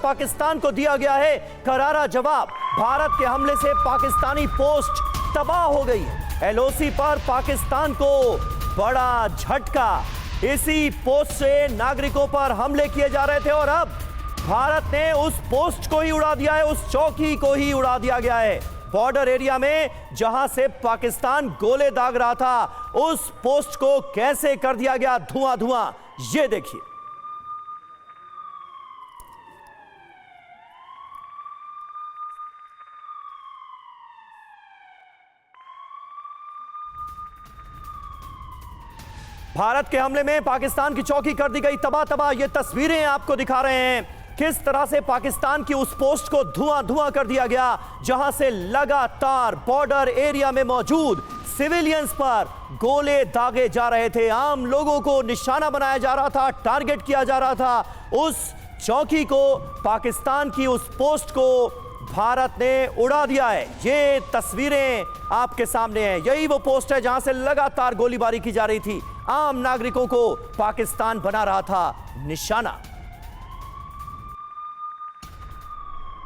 पाकिस्तान को दिया गया है करारा जवाब। भारत के हमले से पाकिस्तानी पोस्ट तबाह हो गई। एलओसी पर पाकिस्तान को बड़ा झटका। इसी पोस्ट से नागरिकों पर हमले किए जा रहे थे और अब भारत ने उस पोस्ट को ही उड़ा दिया है, उस चौकी को ही उड़ा दिया गया है। बॉर्डर एरिया में जहां से पाकिस्तान गोले दाग रहा था, उस पोस्ट को कैसे कर दिया गया धुआं धुआं, ये देखिए। भारत के हमले में पाकिस्तान की चौकी कर दी गई तबाह तबाह। ये तस्वीरें आपको दिखा रहे हैं किस तरह से पाकिस्तान की उस पोस्ट को धुआं धुआं कर दिया गया, जहां से लगातार बॉर्डर एरिया में मौजूद सिविलियंस पर गोले दागे जा रहे थे। आम लोगों को निशाना बनाया जा रहा था, टारगेट किया जा रहा था। उस चौकी को, पाकिस्तान की उस पोस्ट को भारत ने उड़ा दिया है। ये तस्वीरें आपके सामने हैं। यही वो पोस्ट है जहां से लगातार गोलीबारी की जा रही थी। आम नागरिकों को पाकिस्तान बना रहा था निशाना।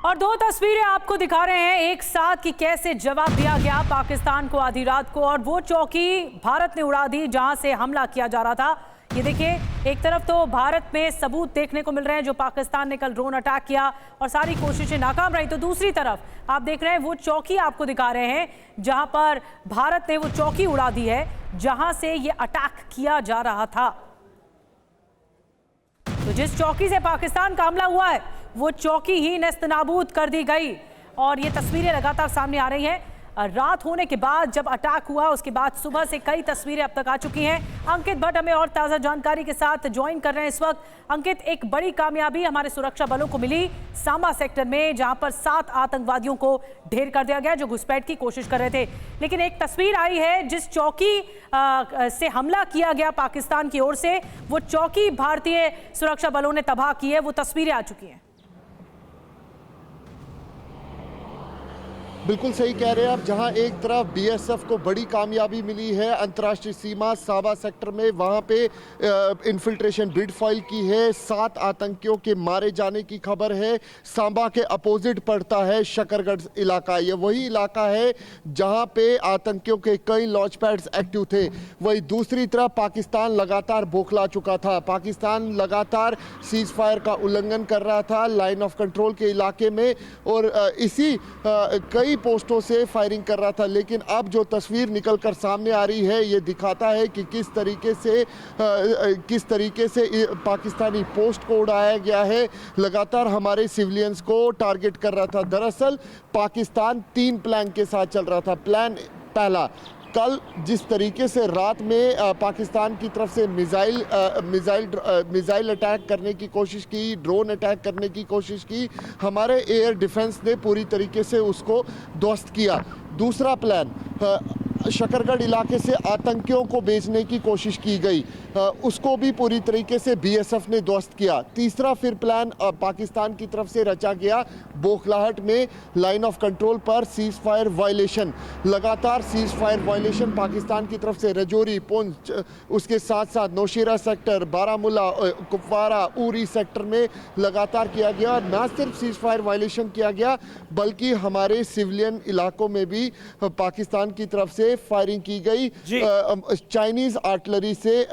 और दो तस्वीरें आपको दिखा रहे हैं एक साथ कि कैसे जवाब दिया गया पाकिस्तान को आधी रात को, और वो चौकी भारत ने उड़ा दी जहां से हमला किया जा रहा था। ये देखिए, एक तरफ तो भारत में सबूत देखने को मिल रहे हैं जो पाकिस्तान ने कल ड्रोन अटैक किया और सारी कोशिशें नाकाम रही, तो दूसरी तरफ आप देख रहे हैं वो चौकी आपको दिखा रहे हैं जहां पर भारत ने वो चौकी उड़ा दी है जहां से ये अटैक किया जा रहा था। तो जिस चौकी से पाकिस्तान का हमला हुआ है वो चौकी ही नेस्तनाबूद कर दी गई। और ये तस्वीरें लगातार सामने आ रही हैं। रात होने के बाद जब अटैक हुआ उसके बाद सुबह से कई तस्वीरें अब तक आ चुकी हैं। अंकित भट्ट हमें और ताज़ा जानकारी के साथ ज्वाइन कर रहे हैं इस वक्त। अंकित, एक बड़ी कामयाबी हमारे सुरक्षा बलों को मिली सांबा सेक्टर में, जहां पर 7 आतंकवादियों को ढेर कर दिया गया जो घुसपैठ की कोशिश कर रहे थे। लेकिन एक तस्वीर आई है जिस चौकी से हमला किया गया पाकिस्तान की ओर से, वो चौकी भारतीय सुरक्षा बलों ने तबाह की है। वो तस्वीरें आ चुकी हैं। बिल्कुल सही कह रहे हैं आप। जहां एक तरफ बीएसएफ को बड़ी कामयाबी मिली है अंतर्राष्ट्रीय सीमा सांबा सेक्टर में, वहां पे इन्फिल्ट्रेशन बिड फाइल की है, 7 आतंकियों के मारे जाने की खबर है। सांबा के अपोजिट पड़ता है शकरगढ़ इलाका। ये वही इलाका है जहां पे आतंकियों के कई लॉन्च पैड्स एक्टिव थे। वही दूसरी तरफ पाकिस्तान लगातार बौखला चुका था। पाकिस्तान लगातार सीज फायर का उल्लंघन कर रहा था लाइन ऑफ कंट्रोल के इलाके में, और इसी कई पोस्टों से फायरिंग कर रहा था। लेकिन अब जो तस्वीर निकलकर सामने आ रही है ये दिखाता है कि किस तरीके से पाकिस्तानी पोस्ट को उड़ाया गया है। लगातार हमारे सिविलियंस को टारगेट कर रहा था। दरअसल पाकिस्तान 3 प्लान के साथ चल रहा था। प्लान पहला, कल जिस तरीके से रात में पाकिस्तान की तरफ से मिसाइल अटैक करने की कोशिश की, ड्रोन अटैक करने की कोशिश की, हमारे एयर डिफेंस ने पूरी तरीके से उसको ध्वस्त किया। दूसरा प्लान, शकरगढ़ इलाके से आतंकियों को बेचने की कोशिश की गई, उसको भी पूरी तरीके से बीएसएफ ने ध्वस्त किया। तीसरा फिर प्लान पाकिस्तान की तरफ से रचा गया बौखलाहट में लाइन ऑफ कंट्रोल पर सीज फायर वायलेशन। लगातार सीज फायर वायलेशन पाकिस्तान की तरफ से रजौरी, पुंछ, उसके साथ साथ नौशेरा सेक्टर, बारामूला, कुपवारा, उरी सेक्टर में लगातार किया गया। ना सिर्फ सीज फायर वायलेशन किया गया बल्कि हमारे सिविलियन इलाकों में भी पाकिस्तान की तरफ से फायरिंग की गई। चाइनीज आर्टिलरी से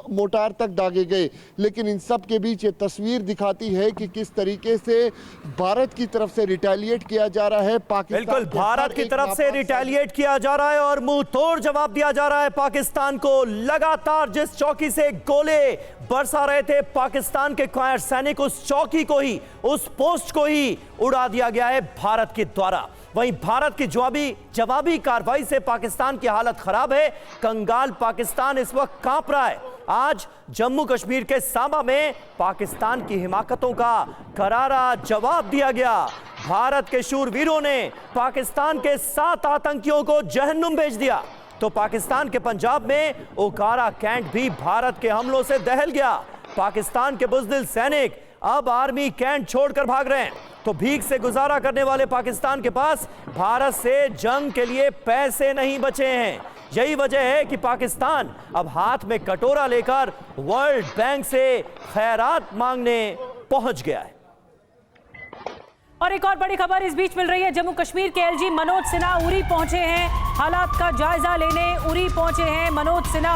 मोटार तक दागे गए। लेकिन इन सब के बीच ये तस्वीर दिखाती है कि किस तरीके से भारत की तरफ से रिटेलिएट किया जा रहा है। पाकिस्तान, बिल्कुल भारत की तरफ से रिटेलिएट किया जा रहा है और मुंह तोड़ जवाब दिया जा रहा है पाकिस्तान को। लगातार जिस चौकी से गोले बरसा रहे थे पाकिस्तान के कायर सैनिक, उस चौकी को ही, उस पोस्ट को ही उड़ा दिया गया है भारत के द्वारा। वहीं भारत की जवाबी कार्रवाई से पाकिस्तान की हालत खराब है। कंगाल पाकिस्तान इस वक्त कांप रहा है। आज जम्मू कश्मीर के सांबा में पाकिस्तान की हिमाकतों का करारा जवाब दिया गया। भारत के शूरवीरों ने पाकिस्तान के 7 आतंकियों को जहन्नुम भेज दिया। तो पाकिस्तान के पंजाब में ओकारा कैंट भी भारत के हमलों से दहल गया। पाकिस्तान के बुज़दिल सैनिक अब आर्मी कैंट छोड़कर भाग रहे हैं। तो भीख से गुजारा करने वाले पाकिस्तान के पास भारत से जंग के लिए पैसे नहीं बचे हैं। यही वजह है कि पाकिस्तान अब हाथ में कटोरा लेकर वर्ल्ड बैंक से खैरात मांगने पहुंच गया है। और एक और बड़ी खबर इस बीच मिल रही है। जम्मू कश्मीर के एलजी मनोज सिन्हा उरी पहुंचे हैं, हालात का जायजा लेने उरी पहुंचे हैं मनोज सिन्हा।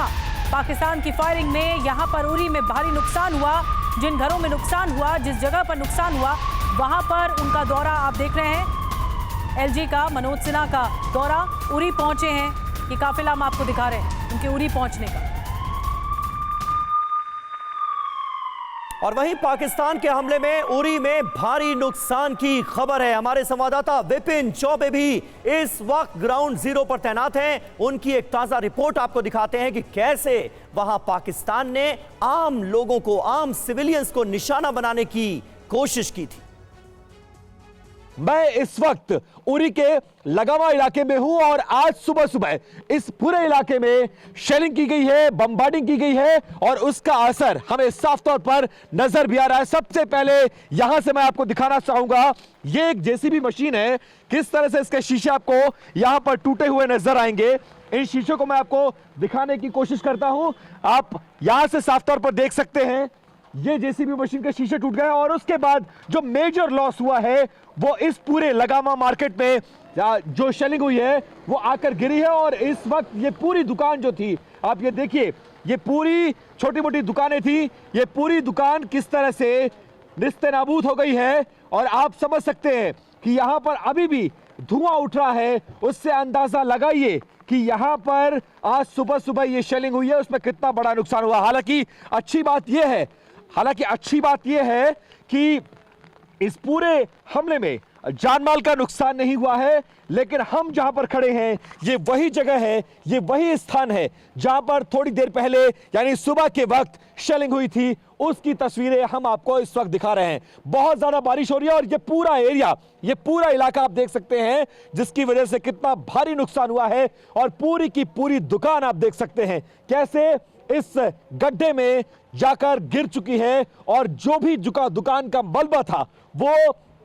पाकिस्तान की फायरिंग में यहां पर उरी में भारी नुकसान हुआ। जिन घरों में नुकसान हुआ, जिस जगह पर नुकसान हुआ, वहां पर उनका दौरा आप देख रहे हैं। एलजी का, मनोज सिन्हा का दौरा, उरी पहुंचे हैं। ये काफिला हम आपको दिखा रहे हैं उनके उरी पहुंचने का। और वहीं पाकिस्तान के हमले में उरी में भारी नुकसान की खबर है। हमारे संवाददाता विपिन चौबे भी इस वक्त ग्राउंड जीरो पर तैनात हैं। उनकी एक ताजा रिपोर्ट आपको दिखाते हैं कि कैसे वहां पाकिस्तान ने आम लोगों को, आम सिविलियंस को निशाना बनाने की कोशिश की थी। मैं इस वक्त उरी के लगावा इलाके में हूं और आज सुबह सुबह इस पूरे इलाके में शेलिंग की गई है, बमबार्डिंग की गई है और उसका असर हमें साफ तौर पर नजर भी आ रहा है। सबसे पहले यहां से मैं आपको दिखाना चाहूंगा, ये एक जेसीबी मशीन है। किस तरह से इसके शीशे आपको यहां पर टूटे हुए नजर आएंगे। इन शीशों को मैं आपको दिखाने की कोशिश करता हूं। आप यहां से साफ तौर पर देख सकते हैं, ये जेसीबी मशीन के शीशे टूट गए और उसके बाद जो मेजर लॉस हुआ है वो इस पूरे लगामा मार्केट में जो शेलिंग हुई है वो आकर गिरी है। और इस वक्त ये पूरी दुकान जो थी, आप ये देखिए, ये पूरी छोटी मोटी दुकानें थी, ये पूरी दुकान किस तरह से निस्तेनाबूद हो गई है। और आप समझ सकते हैं कि यहां पर अभी भी धुआं उठ रहा है। उससे अंदाजा लगाइए कि यहां पर आज सुबह सुबह ये शेलिंग हुई है, उसमें कितना बड़ा नुकसान हुआ। हालांकि अच्छी बात यह है कि इस पूरे हमले में जानमाल का नुकसान नहीं हुआ है, लेकिन हम जहां पर खड़े हैं ये वही जगह है, ये वही स्थान है जहां पर थोड़ी देर पहले यानी सुबह के वक्त शेलिंग हुई थी। उसकी तस्वीरें हम आपको इस वक्त दिखा रहे हैं। बहुत ज्यादा बारिश हो रही है और ये पूरा एरिया, ये पूरा इलाका आप देख सकते हैं, जिसकी वजह से कितना भारी नुकसान हुआ है। और पूरी की पूरी दुकान आप देख सकते हैं कैसे इस गड्ढे में जाकर गिर चुकी है और जो भी दुकान का मलबा था वो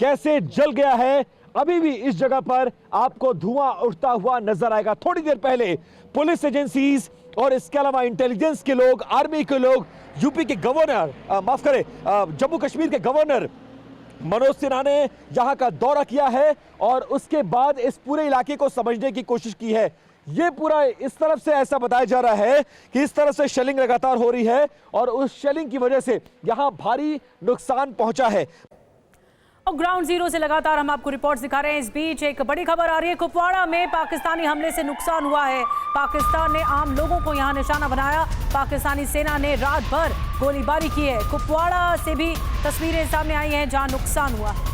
कैसे जल गया है। अभी भी इस जगह पर आपको धुआं उठता हुआ नजर आएगा। थोड़ी देर पहले पुलिस एजेंसीज और इसके अलावा इंटेलिजेंस के लोग, आर्मी के लोग, यूपी के गवर्नर, माफ करें, जम्मू कश्मीर के गवर्नर मनोज सिन्हा ने यहां का दौरा किया है और उसके बाद इस पूरे इलाके को समझने की कोशिश की है। ये पूरा इस तरफ से ऐसा बताया जा रहा है कि इस तरह से शेलिंग लगातार हो रही है और उस शेलिंग की वजह से यहां भारी नुकसान पहुंचा है। और ग्राउंड जीरो से लगातार हम आपको रिपोर्ट्स दिखा रहे हैं। इस बीच एक बड़ी खबर आ रही है, कुपवाड़ा में पाकिस्तानी हमले से नुकसान हुआ है। पाकिस्तान ने आम लोगों को यहां निशाना बनाया। पाकिस्तानी सेना ने रात भर गोलीबारी की है। कुपवाड़ा से भी तस्वीरें सामने आई हैं जहां नुकसान हुआ है।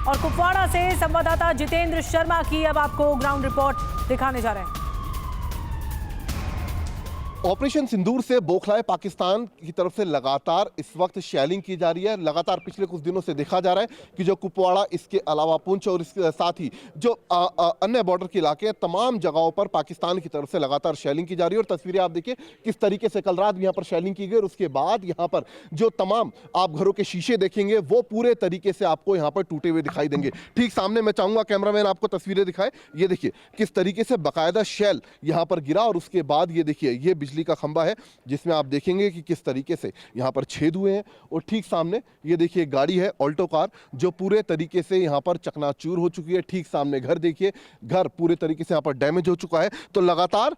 और कुपवाड़ा से संवाददाता जितेंद्र शर्मा की अब आपको ग्राउंड रिपोर्ट दिखाने जा रहे हैं। ऑपरेशन सिंदूर से बौखलाए पाकिस्तान की तरफ से लगातार इस वक्त शेलिंग की जा रही है। लगातार पिछले कुछ दिनों से देखा जा रहा है कि जो कुपवाड़ा, इसके अलावा पुंछ और इसके साथ ही जो अन्य बॉर्डर के इलाके हैं, तमाम जगहों पर पाकिस्तान की तरफ से लगातार शेलिंग की जा रही है। और तस्वीरें आप देखिए किस तरीके से कल रात भी यहाँ पर शेलिंग की गई और उसके बाद यहाँ पर जो तमाम आप घरों के शीशे देखेंगे वो पूरे तरीके से आपको यहाँ पर टूटे हुए दिखाई देंगे। ठीक सामने मैं चाहूँगा कैमरामैन आपको तस्वीरें दिखाए। ये देखिए किस तरीके से बाकायदा शेल यहाँ पर गिरा और उसके बाद ये देखिए ये बिजली का खंबा है जिसमें आप देखेंगे कि किस तरीके से यहां पर छेद हुए हैं। और ठीक सामने ये देखिए गाड़ी है ऑल्टो कार जो पूरे तरीके से यहां पर चकनाचूर हो चुकी है। ठीक सामने घर देखिए, घर पूरे तरीके से यहां पर डैमेज हो चुका है। तो लगातार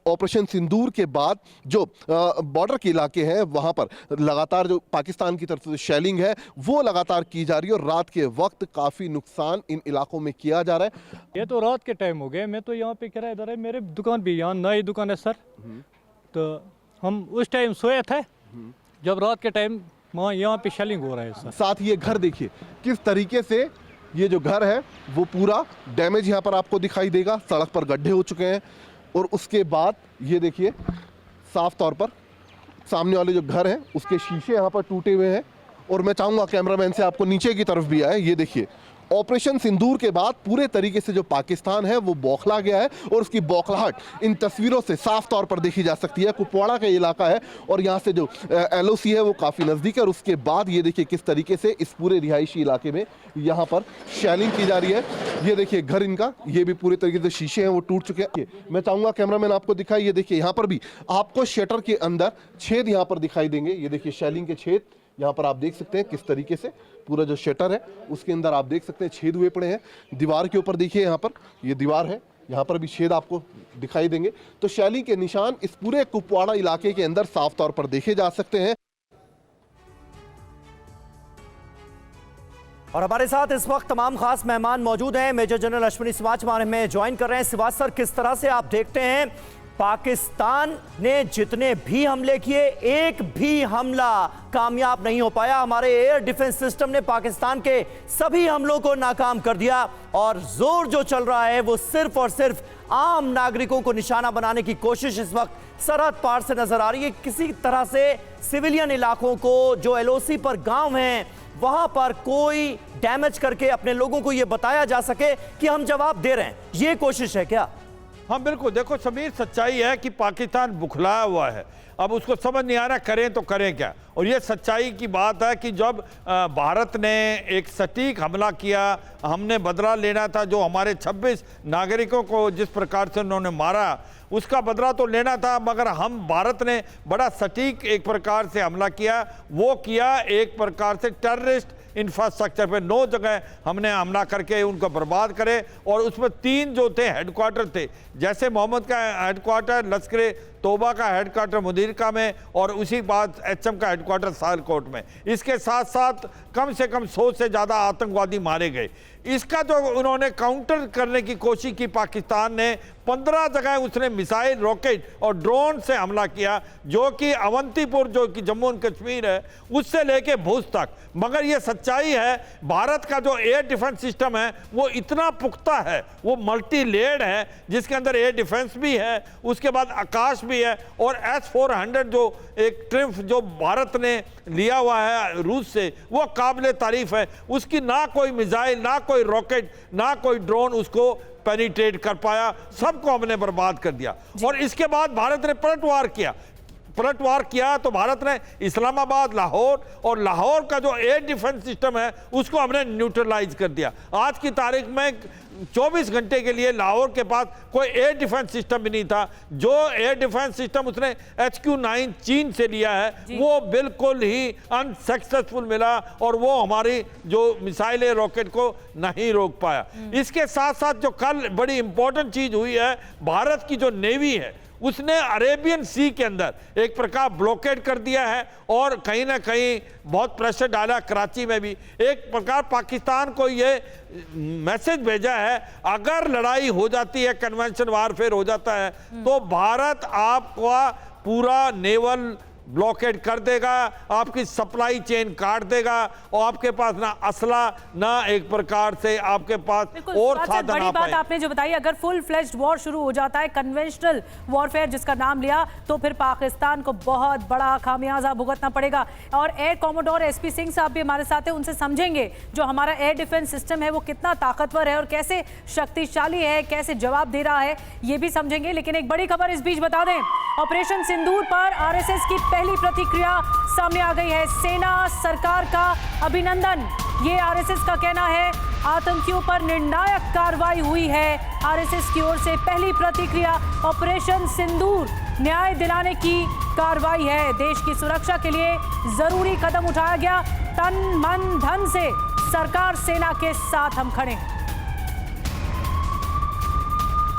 ऑपरेशन सिंदूर के बाद जो बॉर्डर के इलाके हैं वहां पर लगातार जो पाकिस्तान की तरफ से शेलिंग है वो लगातार की जा रही है और रात के वक्त काफी नुकसान इन इलाकों में किया जा रहा है। ये तो रात के टाइम हो गए, मैं तो यहाँ पे किराएदार है, मेरे दुकान भी यहाँ नई दुकान है सर। तो हम उस टाइम सोए थे जब रात के टाइम वहाँ यहाँ पे शेलिंग हो रहा है सर। साथ ही ये घर देखिए किस तरीके से ये जो घर है वो पूरा डैमेज यहाँ पर आपको दिखाई देगा। सड़क पर गड्ढे हो चुके हैं और उसके बाद ये देखिए साफ तौर पर सामने वाले जो घर हैं उसके शीशे यहाँ पर टूटे हुए हैं। और मैं चाहूँगा कैमरामैन से आपको नीचे की तरफ भी आए। ये देखिए ऑपरेशन सिंदूर के बाद पूरे तरीके से जो पाकिस्तान है वो बौखला गया है और उसकी बौखलाहट इन तस्वीरों से साफ तौर पर देखी जा सकती है। कुपवाड़ा का इलाका है और यहाँ से जो LOC है वो काफ़ी नज़दीक है। और उसके बाद ये देखिए किस तरीके से इस पूरे रिहायशी इलाके में यहाँ पर शेलिंग की जा रही है। ये देखिए घर इनका, ये भी पूरे तरीके से शीशे हैं वो टूट चुके हैं। मैं चाहूँगा कैमरामैन आपको दिखाई, ये देखिए यहाँ पर भी आपको शटर के अंदर छेद यहाँ पर दिखाई देंगे। ये देखिए शेलिंग के छेद यहाँ पर आप देख सकते हैं किस तरीके से पूरा जो शटर है उसके अंदर आप देख सकते हैं छेद हुए पड़े हैं। दीवार के ऊपर देखिए, यहाँ पर ये दीवार है, यहाँ पर भी छेद आपको दिखाई देंगे। तो शैलिंग के निशान इस पूरे कुपवाड़ा इलाके के अंदर साफ तौर पर देखे जा सकते हैं। और हमारे साथ इस वक्त तमाम खास मेहमान मौजूद हैं। मेजर जनरल अश्विनी सिवाच हमारे में ज्वाइन कर रहे हैं। सिवाच सर, किस तरह से आप देखते हैं पाकिस्तान ने जितने भी हमले किए, एक भी हमला कामयाब नहीं हो पाया। हमारे एयर डिफेंस सिस्टम ने पाकिस्तान के सभी हमलों को नाकाम कर दिया और जोर जो चल रहा है वो सिर्फ और सिर्फ आम नागरिकों को निशाना बनाने की कोशिश इस वक्त सरहद पार से नजर आ रही है। किसी तरह से सिविलियन इलाकों को, जो एलओसी पर गांव हैं, वहां पर कोई डैमेज करके अपने लोगों को यह बताया जा सके कि हम जवाब दे रहे हैं, ये कोशिश है क्या? हाँ बिल्कुल। देखो समीर, सच्चाई है कि पाकिस्तान बुखलाया हुआ है। अब उसको समझ नहीं आ रहा करें तो करें क्या। और ये सच्चाई की बात है कि जब भारत ने एक सटीक हमला किया, हमने बदला लेना था जो हमारे 26 नागरिकों को जिस प्रकार से उन्होंने मारा, उसका बदला तो लेना था, मगर हम भारत ने बड़ा सटीक एक प्रकार से हमला किया। वो किया एक प्रकार से टेररिस्ट इंफ्रास्ट्रक्चर पे 9 जगह हमने हमला करके उनको बर्बाद करे। और उसमें 3 जो थे हेडक्वार्टर थे, जैसे मोहम्मद का हेडक्वार्टर लश्कर तोबा का हेडक्वार्टर मुदीरका में और उसी बाद HM का हेडक्वार्टर सालकोट में। इसके साथ साथ कम से कम 100 से ज़्यादा आतंकवादी मारे गए। इसका जो उन्होंने काउंटर करने की कोशिश की पाकिस्तान ने, 15 जगह उसने मिसाइल, रॉकेट और ड्रोन से हमला किया, जो कि अवंतीपुर जो कि जम्मू एंड कश्मीर है उससे लेके भुज तक। मगर ये सच्चाई है, भारत का जो एयर डिफेंस सिस्टम है वो इतना पुख्ता है, वो मल्टी लेयर्ड है, जिसके अंदर एयर डिफेंस भी है, उसके बाद आकाश भी है। और S-400 जो एक ट्रिम्फ जो भारत ने लिया हुआ है रूस से, वो काबिल तारीफ है। उसकी ना कोई मिसाइल, ना कोई रॉकेट, ना कोई ड्रोन उसको पेनिट्रेट कर पाया, सबको हमने बर्बाद कर दिया। और इसके बाद भारत ने पलटवार किया तो भारत ने इस्लामाबाद, लाहौर और लाहौर का जो एयर डिफेंस सिस्टम है उसको हमने न्यूट्रलाइज कर दिया। आज की तारीख में 24 घंटे के लिए लाहौर के पास कोई एयर डिफेंस सिस्टम भी नहीं था। जो एयर डिफेंस सिस्टम उसने HQ-9 चीन से लिया है वो बिल्कुल ही अनसक्सेसफुल मिला और वो हमारी जो मिसाइल रॉकेट को नहीं रोक पाया। इसके साथ साथ जो कल बड़ी इंपॉर्टेंट चीज हुई है, भारत की जो नेवी है उसने अरेबियन सी के अंदर एक प्रकार ब्लॉकेड कर दिया है और कहीं ना कहीं बहुत प्रेशर डाला। कराची में भी एक प्रकार पाकिस्तान को ये मैसेज भेजा है, अगर लड़ाई हो जाती है, कन्वेंशन वारफेयर हो जाता है, तो भारत आपका पूरा नेवल ब्लॉकेड कर देगा, आपकी सप्लाई चेन काट देगा और आपके पास ना असला, ना एक प्रकार से आपके पास और साधन। बड़ी बात आपने जो बताई, अगर फुल फ्लेज्ड वॉर शुरू हो जाता है, कन्वेंशनल वॉरफेयर जिसका नाम लिया, तो फिर पाकिस्तान को बहुत बड़ा खामियाजा भुगतना पड़ेगा। और एयर कॉमोडोर SP सिंह साहब भी हमारे साथ हैं, उनसे समझेंगे जो हमारा एयर डिफेंस सिस्टम है वो कितना ताकतवर है और कैसे शक्तिशाली है, कैसे जवाब दे रहा है, ये भी समझेंगे। लेकिन एक बड़ी खबर इस बीच बता दें, ऑपरेशन सिंदूर पर RSS की पहली प्रतिक्रिया सामने आ गई है। सेना सरकार का अभिनंदन, ये RSS का कहना है। आतंकियों पर निर्णायक कार्रवाई हुई है। RSS की ओर से पहली प्रतिक्रिया, ऑपरेशन सिंदूर न्याय दिलाने की कार्रवाई है। देश की सुरक्षा के लिए जरूरी कदम उठाया गया, तन मन धन से सरकार सेना के साथ हम खड़े।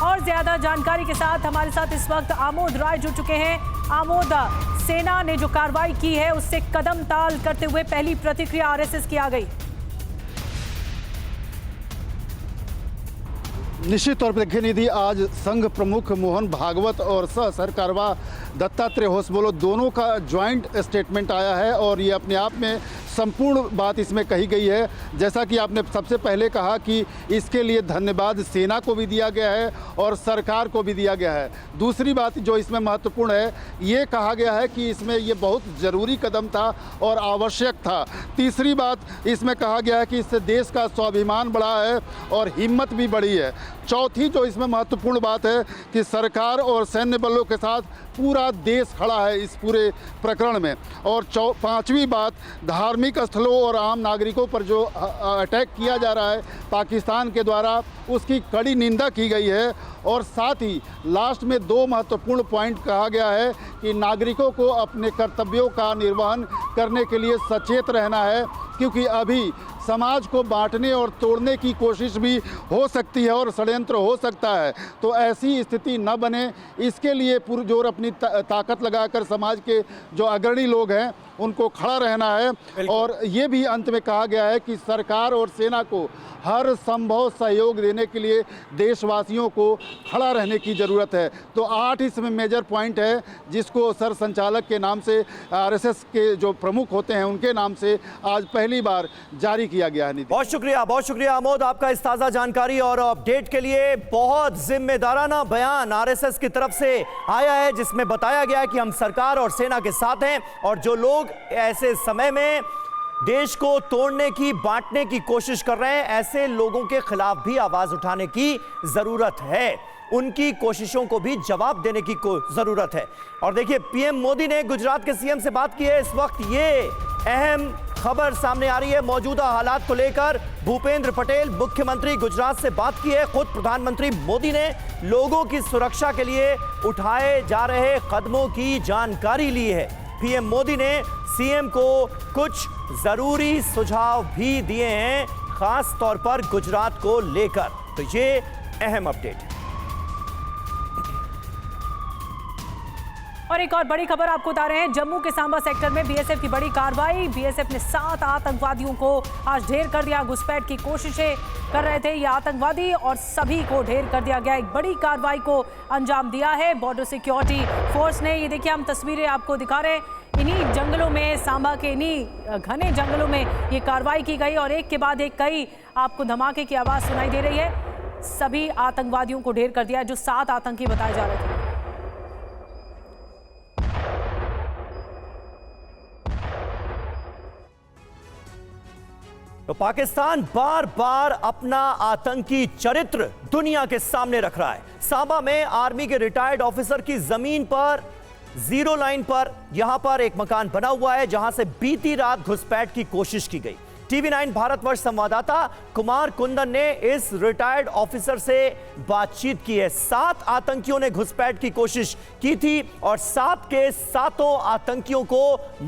और ज्यादा जानकारी के साथ हमारे साथ इस वक्त आमोद राय जुड़ चुके हैं। आमोद, सेना ने जो कार्रवाई की है उससे कदम ताल करते हुए पहली प्रतिक्रिया RSS की आ गई। निश्चित तौर पर देखिए निधि, आज संघ प्रमुख मोहन भागवत और सह सरकारवा दत्तात्रेय होसबोलो दोनों का ज्वाइंट स्टेटमेंट आया है और ये अपने आप में संपूर्ण बात इसमें कही गई है। जैसा कि आपने सबसे पहले कहा कि इसके लिए धन्यवाद सेना को भी दिया गया है और सरकार को भी दिया गया है। दूसरी बात जो इसमें महत्वपूर्ण है, ये कहा गया है कि इसमें ये बहुत ज़रूरी कदम था और आवश्यक था। तीसरी बात इसमें कहा गया है कि इससे देश का स्वाभिमान बढ़ा है और हिम्मत भी बढ़ी है। चौथी जो इसमें महत्वपूर्ण बात है कि सरकार और सैन्य बलों के साथ पूरा देश खड़ा है इस पूरे प्रकरण में। और पांचवी बात, धार्मिक स्थलों और आम नागरिकों पर जो अटैक किया जा रहा है पाकिस्तान के द्वारा, उसकी कड़ी निंदा की गई है। और साथ ही लास्ट में दो महत्वपूर्ण पॉइंट कहा गया है कि नागरिकों को अपने कर्तव्यों का निर्वहन करने के लिए सचेत रहना है, क्योंकि अभी समाज को बांटने और तोड़ने की कोशिश भी हो सकती है और षड्यंत्र हो सकता है। तो ऐसी स्थिति न बने, इसके लिए पुरजोर अपनी ताकत लगाकर समाज के जो अग्रणी लोग हैं उनको खड़ा रहना है। और ये भी अंत में कहा गया है कि सरकार और सेना को हर संभव सहयोग देने के लिए देशवासियों को खड़ा रहने की ज़रूरत है। तो 8 इसमें मेजर पॉइंट है जिसको सर संचालक के नाम से, आरएसएस के जो प्रमुख होते हैं उनके नाम से आज पहली बार जारी किया गया है। बहुत शुक्रिया आमोद, आपका इस ताज़ा जानकारी और अपडेट के लिए। बहुत जिम्मेदाराना बयान आरएसएस की तरफ से आया है जिसमें बताया गया है कि हम सरकार और सेना के साथ हैं और जो लोग ऐसे समय में देश को तोड़ने की, बांटने की कोशिश कर रहे हैं, ऐसे लोगों के खिलाफ भी आवाज उठाने की जरूरत है। उनकी कोशिशों को भी जवाब देने की जरूरत है। और देखिए, पीएम मोदी ने गुजरात के सीएम से बात की है। इस वक्त ये अहम खबर सामने आ रही है मौजूदा हालात को लेकर। भूपेंद्र पटेल मुख्यमंत्री गुजरात से बात की है। खुद प्रधानमंत्री मोदी ने लोगों की सुरक्षा के लिए उठाए जा रहे कदमों की जानकारी ली है। पीएम मोदी ने सीएम को कुछ जरूरी सुझाव भी दिए हैं, खास तौर पर गुजरात को लेकर। तो ये अहम अपडेट है। और एक और बड़ी खबर आपको बता रहे हैं, जम्मू के सांबा सेक्टर में बीएसएफ की बड़ी कार्रवाई। बीएसएफ ने 7 आतंकवादियों को आज ढेर कर दिया। घुसपैठ की कोशिशें कर रहे थे ये आतंकवादी और सभी को ढेर कर दिया गया। एक बड़ी कार्रवाई को अंजाम दिया है बॉर्डर सिक्योरिटी फोर्स ने। ये देखिए, हम तस्वीरें आपको दिखा रहे हैं। इन्हीं जंगलों में, सांबा के इन्हीं घने जंगलों में ये कार्रवाई की गई और एक के बाद एक कई आपको धमाके की आवाज सुनाई दे रही है। सभी आतंकवादियों को ढेर कर दिया, जो 7 आतंकी बताए जा रहे थे। तो पाकिस्तान बार बार अपना आतंकी चरित्र दुनिया के सामने रख रहा है। सांबा में आर्मी के रिटायर्ड ऑफिसर की जमीन पर, जीरो लाइन पर, यहां पर एक मकान बना हुआ है जहां से बीती रात घुसपैठ की कोशिश की गई। टीवी9 भारतवर्ष संवाददाता कुमार कुंदन ने इस रिटायर्ड ऑफिसर से बातचीत की है। 7 आतंकियों ने घुसपैठ की कोशिश की थी और 7 के 7 आतंकियों को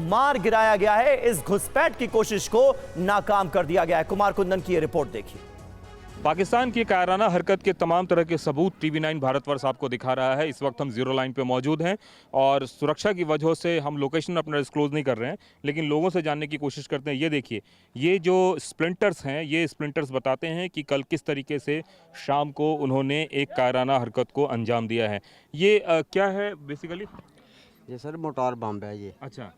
मार गिराया गया है। इस घुसपैठ की कोशिश को नाकाम कर दिया गया है। कुमार कुंदन की यह रिपोर्ट देखिए। पाकिस्तान की कायराना हरकत के तमाम तरह के सबूत टीवी9 भारतवर्ष आपको दिखा रहा है। इस वक्त हम जीरो लाइन पे मौजूद हैं और सुरक्षा की वजह से हम लोकेशन अपना डिस्क्लोज नहीं कर रहे हैं, लेकिन लोगों से जानने की कोशिश करते हैं। ये देखिए, ये जो स्प्लिंटर्स हैं, ये स्प्लिंटर्स बताते हैं कि कल किस तरीके से शाम को उन्होंने एक कायराना हरकत को अंजाम दिया है। ये क्या है बेसिकली? ये सर मोटार बम है ये। अच्छा,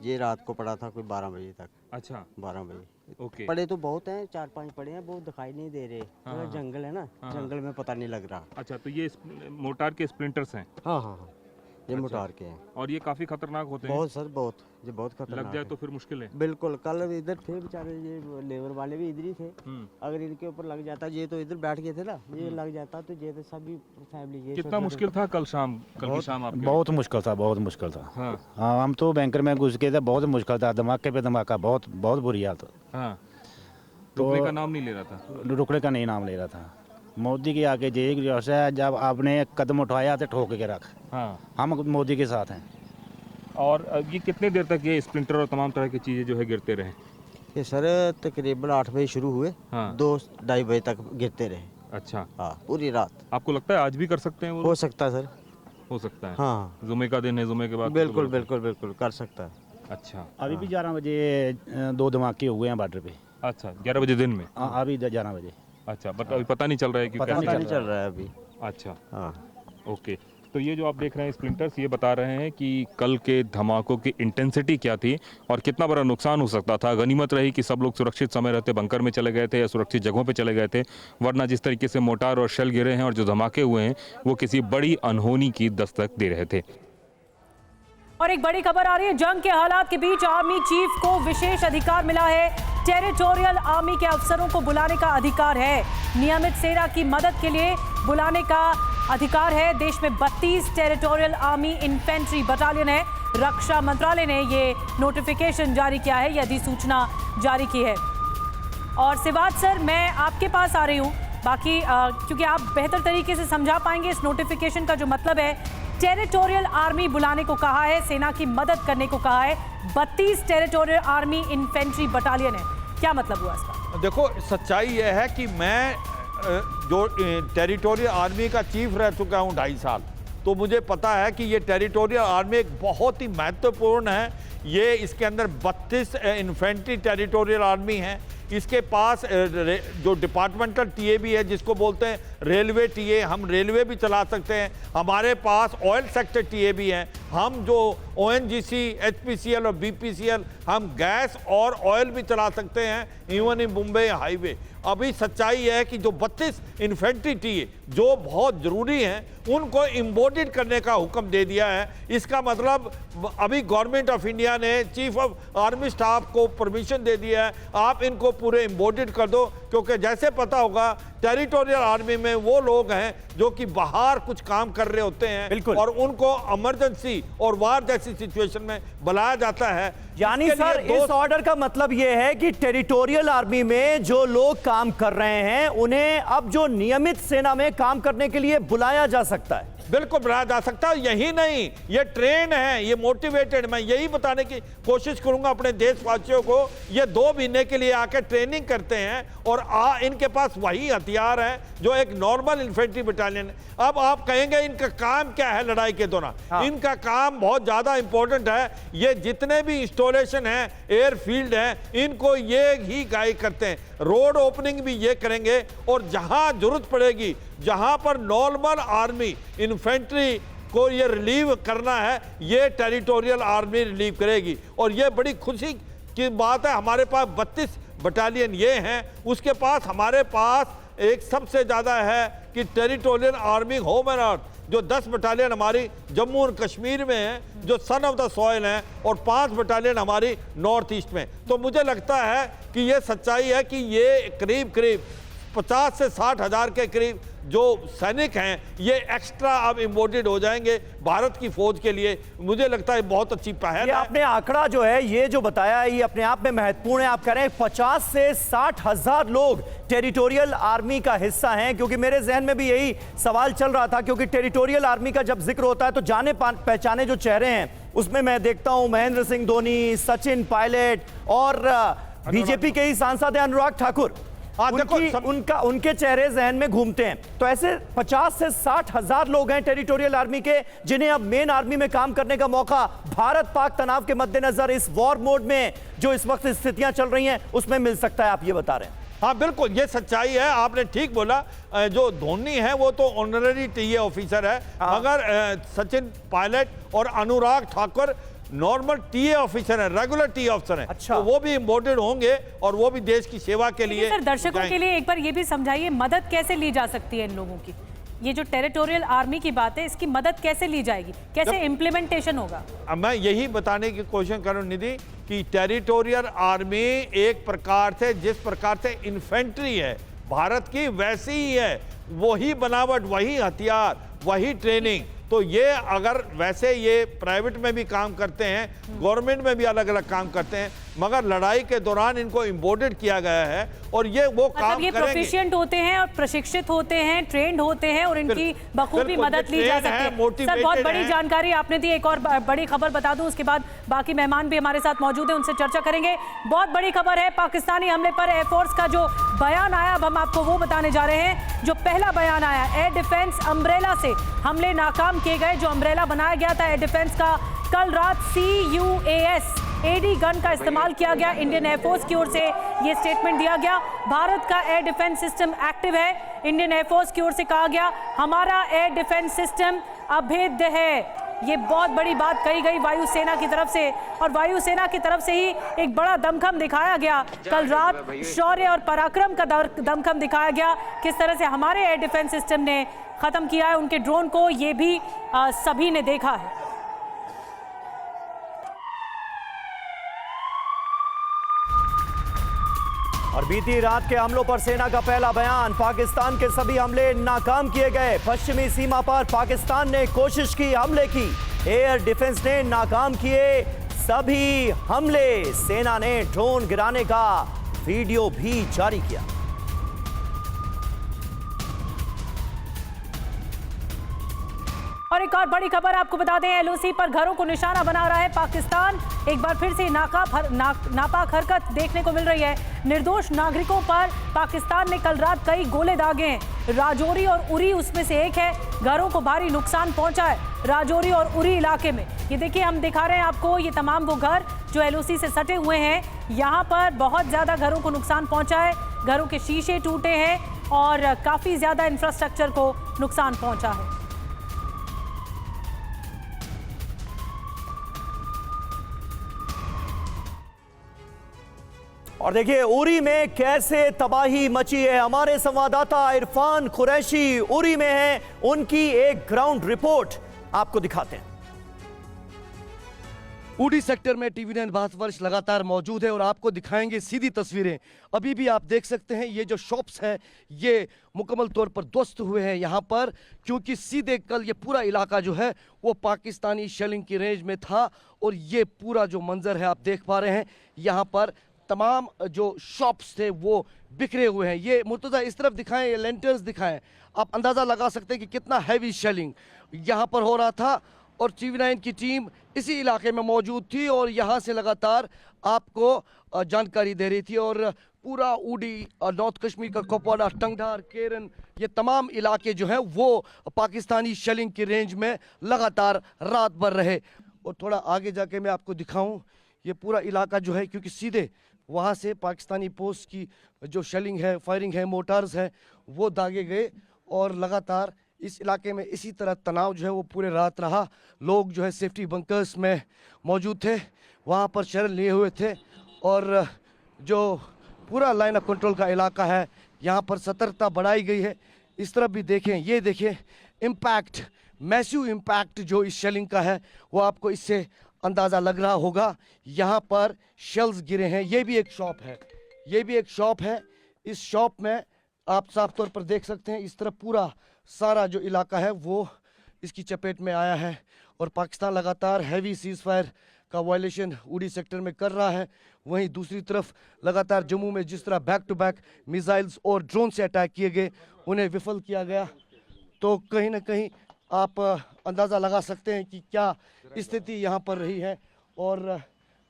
ये रात को पड़ा था कोई 12 बजे तक। अच्छा, 12 बजे। ओके। पड़े तो बहुत हैं, 4-5 पड़े हैं, वो दिखाई नहीं दे रहे। हाँ, जंगल है ना, जंगल में पता नहीं लग रहा। अच्छा, तो ये मोटार के स्प्लिंटर्स हैं? हाँ हाँ हाँ, ये मोटार के हैं। और ये काफ़ी खतरनाक होते हैं? बहुत सर, बहुत, ये बहुत खतरनाक लग जाए तो फिर मुश्किल है। बिल्कुल। कल इधर थे बेचारे, ये लेबर वाले भी इधर ही थे। अगर इनके ऊपर लग जाता, ये तो इधर बैठ गए थे ना, ये लग जाता तो ये तो सभी फैमिली। कितना मुश्किल था कल शाम? कल की शाम आपके? बहुत मुश्किल था, बहुत मुश्किल था। हाँ, हम तो बैंकर में घुस गए थे, बहुत मुश्किल था। धमाके पे धमाका, बहुत बहुत बुरी हालत। हाँ, रुकने का नाम नहीं ले रहा था। रुकने का नहीं नाम ले रहा था। मोदी के आगे जैसे जब आपने कदम उठाया तो ठोक के रख। हाँ, हम मोदी के साथ हैं। और ये कितने देर तक ये स्प्लिंटर और तमाम तरह की चीज़ें जो है गिरते रहे? ये सर तकरीबन 8 बजे शुरू हुए, 2-2:30 बजे तक गिरते रहे। अच्छा, हाँ, पूरी रात। आपको लगता है आज भी कर सकते हैं वो? हो सकता है सर, हो सकता है। हाँ, जुमे का दिन है, जुमे के बाद। बिल्कुल बिल्कुल बिल्कुल कर सकता है। अच्छा, अभी भी 11 बजे 2 धमाके हुए हैं बॉर्डर पे। अच्छा, 11 बजे दिन में? हाँ, अभी 11 बजे। अच्छा, बट अभी पता नहीं चल रहा है कि पता नहीं चल रहा है अभी। अच्छा, हाँ, ओके। तो ये जो आप देख रहे हैं स्प्लिंटर्स, ये बता रहे हैं कि कल के धमाकों की इंटेंसिटी क्या थी और कितना बड़ा नुकसान हो सकता था। गनीमत रही कि सब लोग सुरक्षित समय रहते बंकर में चले गए थे या सुरक्षित जगहों पे चले गए थे, वरना जिस तरीके से मोटार और शेल गिरे हैं और जो धमाके हुए हैं वो किसी बड़ी अनहोनी की दस्तक दे रहे थे। और एक बड़ी खबर आ रही है, जंग के हालात के बीच आर्मी चीफ को विशेष अधिकार मिला है। टेरिटोरियल आर्मी के अफसरों को बुलाने का अधिकार है, नियमित सेना की मदद के लिए बुलाने का अधिकार है। देश में 32 टेरिटोरियल आर्मी इन्फेंट्री बटालियन है। रक्षा मंत्रालय ने ये नोटिफिकेशन जारी किया है, यह अधिसूचना जारी की है। और सिवाज सर, मैं आपके पास आ रही हूँ, बाकी क्योंकि आप बेहतर तरीके से समझा पाएंगे इस नोटिफिकेशन का जो मतलब है। टेरिटोरियल आर्मी बुलाने को कहा है, सेना की मदद करने को कहा है। 32 टेरिटोरियल आर्मी इन्फेंट्री बटालियन है, क्या मतलब हुआ इसका? देखो, सच्चाई यह है कि मैं जो टेरिटोरियल आर्मी का चीफ रह चुका हूँ 2.5 साल, तो मुझे पता है कि ये टेरिटोरियल आर्मी एक बहुत ही महत्वपूर्ण है। ये इसके अंदर 32 इन्फेंट्री टेरिटोरियल आर्मी है। इसके पास जो डिपार्टमेंटल टीए भी है, जिसको बोलते हैं रेलवे टीए, हम रेलवे भी चला सकते हैं। हमारे पास ऑयल सेक्टर टीए भी हैं। हम जो ओएनजीसी, एचपीसीएल और बीपीसीएल, हम गैस और ऑयल भी चला सकते हैं, इवन इन मुंबई हाईवे। अभी सच्चाई है कि जो 32 इन्फेंट्री टीए जो बहुत ज़रूरी हैं, उनको इम्बोर्डेड करने का हुक्म दे दिया है। इसका मतलब अभी गवर्नमेंट ऑफ इंडिया ने चीफ ऑफ आर्मी स्टाफ को परमिशन दे दिया है, आप इनको पूरे इम्बोर्डेड कर दो। क्योंकि जैसे पता होगा, टेरिटोरियल आर्मी में वो लोग हैं जो कि बाहर कुछ काम कर रहे होते हैं और उनको इमरजेंसी और वार जैसी सिचुएशन में बुलाया जाता है। यानी सर, इस ऑर्डर का मतलब यह है कि टेरिटोरियल आर्मी में जो लोग काम कर रहे हैं, उन्हें अब जो नियमित सेना में काम करने के लिए बुलाया जा सकता है। बिल्कुल बुलाया जा सकता है। यही नहीं, ये ट्रेन है, ये मोटिवेटेड। मैं यही बताने की कोशिश करूंगा अपने देशवासियों को, ये 2 महीने के लिए आके ट्रेनिंग करते हैं और इनके पास वही हथियार है जो एक नॉर्मल इन्फेंट्री बटालियन है। अब आप कहेंगे इनका काम क्या है लड़ाई के दौरान? इनका काम बहुत ज्यादा इंपॉर्टेंट है। ये जितने भी इंस्टॉलेशन है, एयरफील्ड है, इनको ये ही गाइड करते हैं। रोड ओपनिंग भी ये करेंगे और जहां जरूरत पड़ेगी, जहां पर नॉर्मल आर्मी इन्फेंट्री को ये रिलीव करना है, ये टेरिटोरियल आर्मी रिलीव करेगी। और ये बड़ी खुशी की बात है, हमारे पास 32 बटालियन ये हैं। उसके पास हमारे पास एक सबसे ज़्यादा है कि territorial army home and earth, जो 10 बटालियन हमारी जम्मू और कश्मीर में है, जो सन ऑफ द सॉइल हैं, और 5 बटालियन हमारी नॉर्थ ईस्ट में। तो मुझे लगता है कि ये सच्चाई है कि ये करीब 50 से 60 हज़ार के करीब जो सैनिक हैं, ये एक्स्ट्रा अब इम्पोर्टेड हो जाएंगे भारत की फौज के लिए। मुझे लगता है बहुत अच्छी पहल है। आपने आंकड़ा जो है, ये जो बताया है, ये अपने आप में महत्वपूर्ण है। आप कह रहे हैं 50 से 60 हज़ार लोग टेरिटोरियल आर्मी का हिस्सा हैं, क्योंकि मेरे जहन में भी यही सवाल चल रहा था। क्योंकि टेरिटोरियल आर्मी का जब जिक्र होता है तो जाने पहचाने जो चेहरे हैं, उसमें मैं देखता हूं महेंद्र सिंह धोनी, सचिन पायलट और बीजेपी के ही सांसद हैं अनुराग ठाकुर। उनके चेहरे जहन में घूमते हैं। तो ऐसे 50 से 60 हज़ार लोग हैं टेरिटोरियल आर्मी के, जिन्हें अब मेन आर्मी में काम करने का मौका भारत पाक तनाव के मद्देनजर इस वॉर मोड में जो इस वक्त स्थितियां चल रही हैं उसमें मिल सकता है, आप ये बता रहे हैं? हाँ बिल्कुल, ये सच्चाई है, आपने ठीक बोला। जो धोनी है वो तो ऑनररी टीए ऑफिसर है, मगर सचिन पायलट और Anurag Thakur normal TA officer है, रेगुलर टीए ऑफिसर है। अच्छा। तो वो भी इम्पोर्टेड होंगे और वो भी देश की सेवा के लिए। सर, दर्शकों के लिए एक बार ये भी समझाइए, मदद कैसे ली जा सकती है इन लोगों की? ये जो टेरिटोरियल आर्मी की बात है, इसकी मदद कैसे ली जाएगी, कैसे इम्प्लीमेंटेशन होगा? मैं यही बताने की कोशिश करूं निधि कि टेरिटोरियल आर्मी एक प्रकार से, जिस प्रकार से इन्फेंट्री है भारत की, वैसी ही है। वही बनावट, वही हथियार, वही ट्रेनिंग। तो ये अगर वैसे ये प्राइवेट में भी काम करते हैं, गवर्नमेंट में भी अलग अलग काम करते हैं, मगर लड़ाई के दौरान इनको इम्पोर्टेड किया गया है और ये वो काम ये प्रोफिशिएंट होते हैं और प्रशिक्षित होते हैं, ट्रेंड होते हैं और इनकी बखूबी मदद ली जा सकती है। सर, बहुत बड़ी जानकारी आपने दी। एक और बड़ी खबर बता दूं, उसके बाद बाकी मेहमान भी हमारे साथ मौजूद हैं, उनसे चर्चा करेंगे। बहुत बड़ी खबर है, पाकिस्तानी हमले पर एयरफोर्स का जो बयान आया, अब हम आपको वो बताने जा रहे हैं। जो पहला बयान आया, एयर डिफेंस अम्ब्रेला से हमले नाकाम किए गए। जो अम्ब्रेला बनाया गया था एयर डिफेंस का, कल रात CUAS AD गन का इस्तेमाल किया गया। इंडियन एयरफोर्स की ओर से यह स्टेटमेंट दिया गया। भारत का एयर डिफेंस सिस्टम एक्टिव है। इंडियन एयरफोर्स की ओर से कहा गया, हमारा एयर डिफेंस सिस्टम अभेद्य है। ये बहुत बड़ी बात कही गई वायुसेना की तरफ से, और वायुसेना की तरफ से ही एक बड़ा दमखम दिखाया गया। कल रात शौर्य और पराक्रम का दमखम दिखाया गया, किस तरह से हमारे एयर डिफेंस सिस्टम ने खत्म किया है उनके ड्रोन को, ये भी सभी ने देखा है। और बीती रात के हमलों पर सेना का पहला बयान, पाकिस्तान के सभी हमले नाकाम किए गए। पश्चिमी सीमा पर पाकिस्तान ने कोशिश की हमले की, एयर डिफेंस ने नाकाम किए सभी हमले। सेना ने ड्रोन गिराने का वीडियो भी जारी किया। और एक और बड़ी खबर आपको बता दें, एलओसी पर घरों को निशाना बना रहा है पाकिस्तान। एक बार फिर से नापाक हरकत देखने को मिल रही है। निर्दोष नागरिकों पर पाकिस्तान ने कल रात कई गोले दागे हैं। राजौरी और उरी उसमें से एक है। घरों को भारी नुकसान पहुंचा है राजौरी और उरी इलाके में। ये देखिए, हम दिखा रहे हैं आपको ये तमाम वो घर जो एलओसी से सटे हुए हैं। यहाँ पर बहुत ज्यादा घरों को नुकसान पहुंचा है। घरों के शीशे टूटे हैं और काफी ज्यादा इंफ्रास्ट्रक्चर को नुकसान पहुंचा है। और देखिए उरी में कैसे तबाही मची है। हमारे संवाददाता इरफान कुरैशी उरी में हैं, उनकी एक ग्राउंड रिपोर्ट आपको दिखाते हैं। उरी सेक्टर में टीवी9 भारतवर्ष लगातार मौजूद है और आपको दिखाएंगे सीधी तस्वीरें। अभी भी आप देख सकते हैं ये जो शॉप्स है ये मुकम्मल तौर पर ध्वस्त हुए हैं यहाँ पर, क्योंकि सीधे कल ये पूरा इलाका जो है वो पाकिस्तानी शेलिंग की रेंज में था। और ये पूरा जो मंजर है आप देख पा रहे हैं, यहाँ पर तमाम जो शॉप्स थे वो बिखरे हुए हैं। ये मुर्तज़ा इस तरफ दिखाएं, ये लेंटर्स दिखाएं, आप अंदाज़ा लगा सकते हैं कि कितना हैवी शेलिंग यहाँ पर हो रहा था। और टीवी9 की टीम इसी इलाके में मौजूद थी और यहाँ से लगातार आपको जानकारी दे रही थी। और पूरा उडी, नॉर्थ कश्मीर का कुपवाड़ा, टंगधार, केरन, ये तमाम इलाके जो हैं वो पाकिस्तानी शेलिंग की रेंज में लगातार रात भर रहे। और थोड़ा आगे जाके मैं आपको दिखाऊं, ये पूरा इलाका जो है, क्योंकि सीधे वहाँ से पाकिस्तानी पोस्ट की जो शेलिंग है, फायरिंग है, मोटार्स हैं, वो दागे गए। और लगातार इस इलाके में इसी तरह तनाव जो है वो पूरे रात रहा। लोग जो है सेफ्टी बंकर्स में मौजूद थे, वहाँ पर शरण लिए हुए थे। और जो पूरा लाइन ऑफ कंट्रोल का इलाका है, यहाँ पर सतर्कता बढ़ाई गई है। इस तरफ भी देखें, ये देखें इम्पैक्ट, मैसिव इम्पैक्ट जो इस शेलिंग का है वो आपको इससे अंदाज़ा लग रहा होगा। यहाँ पर शेल्स गिरे हैं। ये भी एक शॉप है, ये भी एक शॉप है। इस शॉप में आप साफ तौर पर देख सकते हैं इस तरफ पूरा सारा जो इलाका है वो इसकी चपेट में आया है। और पाकिस्तान लगातार हैवी सीज फायर का वायलेशन उड़ी सेक्टर में कर रहा है। वहीं दूसरी तरफ लगातार जम्मू में जिस तरह बैक टू बैक मिसाइल्स और ड्रोन से अटैक किए गए, उन्हें विफल किया गया। तो कहीं ना कहीं आप अंदाज़ा लगा सकते हैं कि क्या स्थिति यहाँ पर रही है। और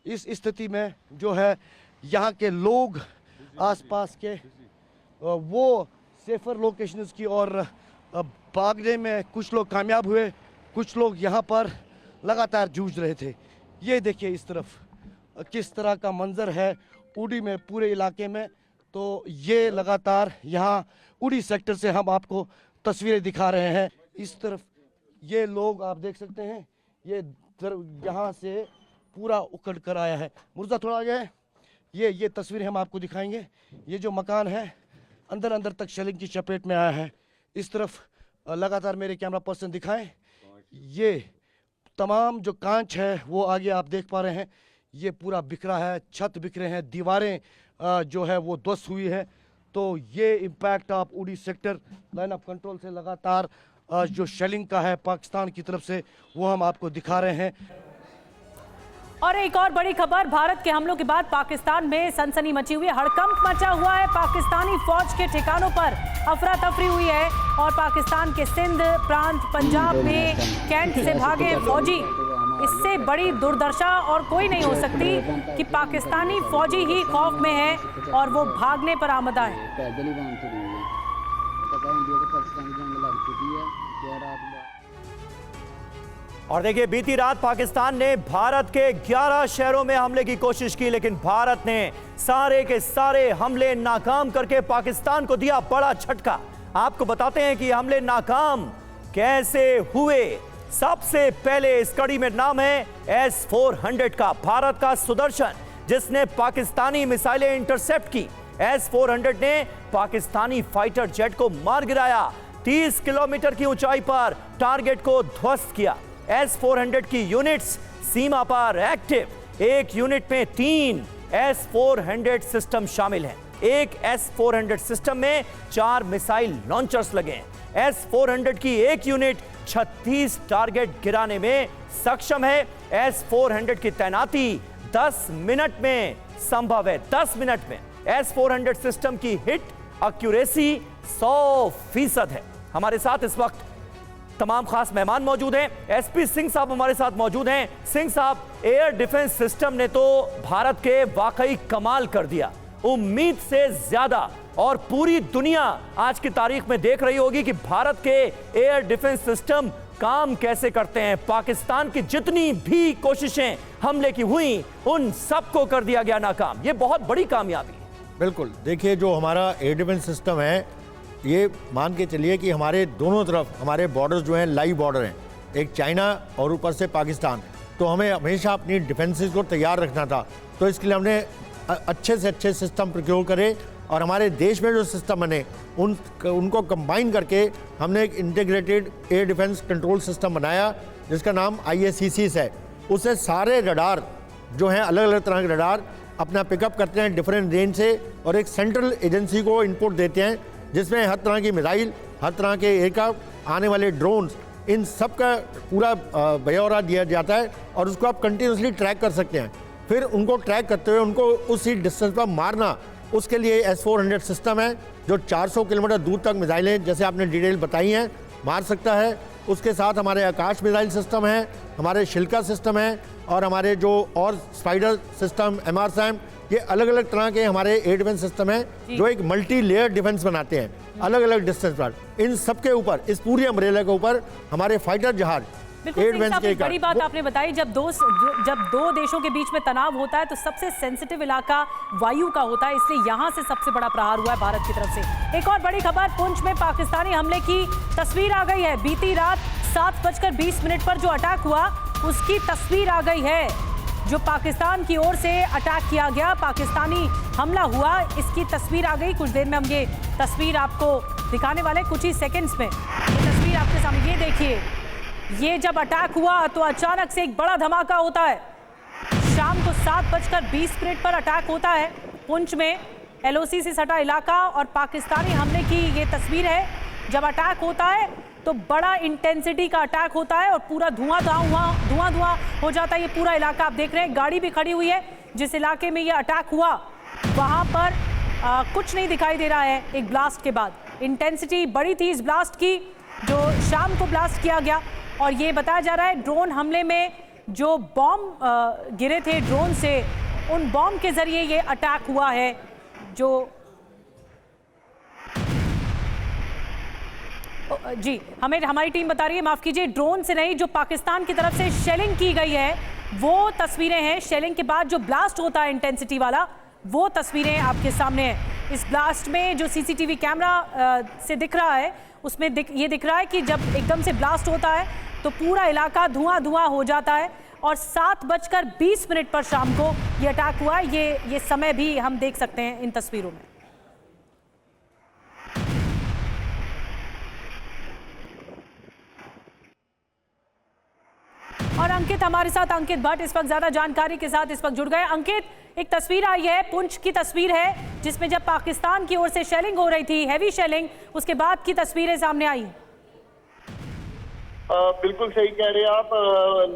इस स्थिति में जो है यहाँ के लोग आसपास के वो सेफर लोकेशंस की और भागने में कुछ लोग कामयाब हुए, कुछ लोग यहाँ पर लगातार जूझ रहे थे। ये देखिए इस तरफ किस तरह का मंजर है उड़ी में, पूरे इलाके में। तो ये लगातार यहाँ उड़ी सेक्टर से हम आपको तस्वीरें दिखा रहे हैं। इस तरफ ये लोग आप देख सकते हैं, ये यहाँ से पूरा उखड़ कर आया है। मुर्जा थोड़ा आ गया, ये तस्वीरें हम आपको दिखाएंगे। ये जो मकान है अंदर अंदर तक शेलिंग की चपेट में आया है। इस तरफ लगातार मेरे कैमरा पर्सन दिखाएं, ये तमाम जो कांच है वो आगे आप देख पा रहे हैं, ये पूरा बिखरा है, छत बिखरे हैं, दीवारें जो है वो ध्वस्त हुई है। तो ये इम्पैक्ट आप उड़ी सेक्टर लाइन ऑफ कंट्रोल से लगातार जो शेलिंग का है पाकिस्तान की तरफ से वो हम आपको दिखा रहे हैं। और एक और बड़ी खबर, भारत के हमलों के बाद पाकिस्तान में सनसनी मची हुई है, हड़कंप मचा हुआ है। पाकिस्तानी फौज के ठिकानों पर अफरा तफरी हुई है और पाकिस्तान के सिंध प्रांत, पंजाब में कैंट से भागे फौजी। इससे बड़ी दुर्दशा और कोई नहीं हो सकती कि पाकिस्तानी फौजी ही खौफ में है और वो भागने पर आमदा है। और देखिए बीती रात पाकिस्तान ने भारत के 11 शहरों में हमले की कोशिश की, लेकिन भारत ने सारे के सारे हमले नाकाम करके पाकिस्तान को दिया बड़ा झटका। आपको बताते हैं कि हमले नाकाम कैसे हुए। सबसे पहले इस कड़ी में नाम है S-400 का, भारत का सुदर्शन, जिसने पाकिस्तानी मिसाइलें इंटरसेप्ट की। S-400 ने पाकिस्तानी फाइटर जेट को मार गिराया, 30 किलोमीटर की ऊंचाई पर टारगेट को ध्वस्त किया। S-400 की यूनिट्स सीमा पर एक्टिव, एक यूनिट में 3 S-400 सिस्टम शामिल हैं। एक S-400 सिस्टम में 4 मिसाइल लॉन्चर्स लगे हैं। S-400 की एक यूनिट 36 टारगेट गिराने में सक्षम है। S-400 की तैनाती 10 मिनट में संभव है। 10 मिनट में S-400 सिस्टम की हिट एक्यूरेसी 100% है। हमारे साथ इस वक्त तमाम खास मेहमान मौजूद हैं। एसपी सिंह साहब हमारे साथ मौजूद हैं। सिंह साहब, एयर डिफेंस सिस्टम ने तो भारत के वाकई कमाल कर दिया, उम्मीद से ज्यादा, और पूरी दुनिया आज की तारीख में देख रही होगी कि भारत के एयर डिफेंस सिस्टम काम कैसे करते हैं। पाकिस्तान की जितनी भी कोशिशें हमले की हुई, उन सबको कर दिया गया नाकाम। ये बहुत बड़ी कामयाबी है। बिल्कुल, देखिए जो हमारा एयर डिफेंस सिस्टम है, ये मान के चलिए कि हमारे दोनों तरफ हमारे बॉर्डर्स जो हैं लाइव बॉर्डर हैं, एक चाइना और ऊपर से पाकिस्तान। तो हमें हमेशा अपनी डिफेंसेस को तैयार रखना था, तो इसके लिए हमने अच्छे से अच्छे सिस्टम प्रोक्योर करे, और हमारे देश में जो सिस्टम बने उनको कंबाइन करके हमने एक integrated air defence control system बनाया जिसका नाम IACC है। उससे सारे रडार जो हैं, अलग अलग तरह के रडार अपना पिकअप करते हैं डिफरेंट रेंज से, और एक सेंट्रल एजेंसी को इनपुट देते हैं जिसमें हर तरह की मिसाइल, हर तरह के एयरक्राफ्ट, आने वाले ड्रोन्स, इन सब का पूरा ब्यौरा दिया जाता है, और उसको आप कंटिन्यूसली ट्रैक कर सकते हैं। फिर उनको ट्रैक करते हुए उनको उसी डिस्टेंस पर मारना, उसके लिए S-400 सिस्टम है जो 400 किलोमीटर दूर तक मिसाइलें, जैसे आपने डिटेल बताई हैं, मार सकता है। उसके साथ हमारे आकाश मिसाइल सिस्टम है, हमारे शिल्का सिस्टम है, और हमारे जो और स्पाइडर सिस्टम, MRSAM, ये अलग अलग तरह के हमारे एयर डिफेंस सिस्टम हैं जो एक मल्टी लेयर डिफेंस बनाते हैं अलग अलग डिस्टेंस पर। इन सब के ऊपर, इस पूरी अम्ब्रेला के ऊपर हमारे फाइटर जहाज बिल्कुल सिंह साहब, एक बड़ी बात आपने बताई, जब दो देशों के बीच में तनाव होता है तो सबसे सेंसिटिव इलाका वायु का होता है, इसलिए यहां से सबसे बड़ा प्रहार हुआ है भारत की तरफ से। एक और बड़ी खबर, पुंछ में पाकिस्तानी हमले की तस्वीर आ गई है। बीती रात 7:20 पर जो अटैक हुआ उसकी तस्वीर आ गई है। जो पाकिस्तान की ओर से अटैक किया गया, पाकिस्तानी हमला हुआ, इसकी तस्वीर आ गई। कुछ देर में हम ये तस्वीर आपको दिखाने वाले, कुछ ही सेकंड्स में ये तस्वीर आपके सामने। ये देखिए, ये जब अटैक हुआ तो अचानक से एक बड़ा धमाका होता है। शाम को 7:20 पर अटैक होता है पुंछ में, LOC से सटा इलाका, और पाकिस्तानी हमले की ये तस्वीर है। जब अटैक होता है तो बड़ा इंटेंसिटी का अटैक होता है और पूरा धुआं हो जाता है। ये पूरा इलाका आप देख रहे हैं, गाड़ी भी खड़ी हुई है। जिस इलाके में ये अटैक हुआ वहाँ पर कुछ नहीं दिखाई दे रहा है। एक ब्लास्ट के बाद इंटेंसिटी बड़ी थी इस ब्लास्ट की, जो शाम को ब्लास्ट किया गया। और ये बताया जा रहा है ड्रोन हमले में जो बॉम्ब गिरे थे ड्रोन से, उन बॉम्ब के जरिए ये अटैक हुआ है। जो जी हमारी टीम बता रही है, माफ कीजिए, ड्रोन से नहीं, जो पाकिस्तान की तरफ से शेलिंग की गई है वो तस्वीरें हैं। शेलिंग के बाद जो ब्लास्ट होता है इंटेंसिटी वाला, वो तस्वीरें आपके सामने हैं। इस ब्लास्ट में जो CCTV कैमरा से दिख रहा है उसमें ये दिख रहा है कि जब एकदम से ब्लास्ट होता है तो पूरा इलाका धुआं हो जाता है। और 7:20 पर शाम को ये अटैक हुआ है। ये समय भी हम देख सकते हैं इन तस्वीरों में। और अंकित हमारे साथ, अंकित भट्ट इस वक्त ज्यादा जानकारी के साथ इस वक्त जुड़ गए। अंकित, एक तस्वीर आई है, पुंछ की तस्वीर है, जिसमें जब पाकिस्तान की ओर से शेलिंग हो रही थी, हैवी शेलिंग, उसके बाद की तस्वीरें सामने आई। बिल्कुल सही कह रहे हैं आप।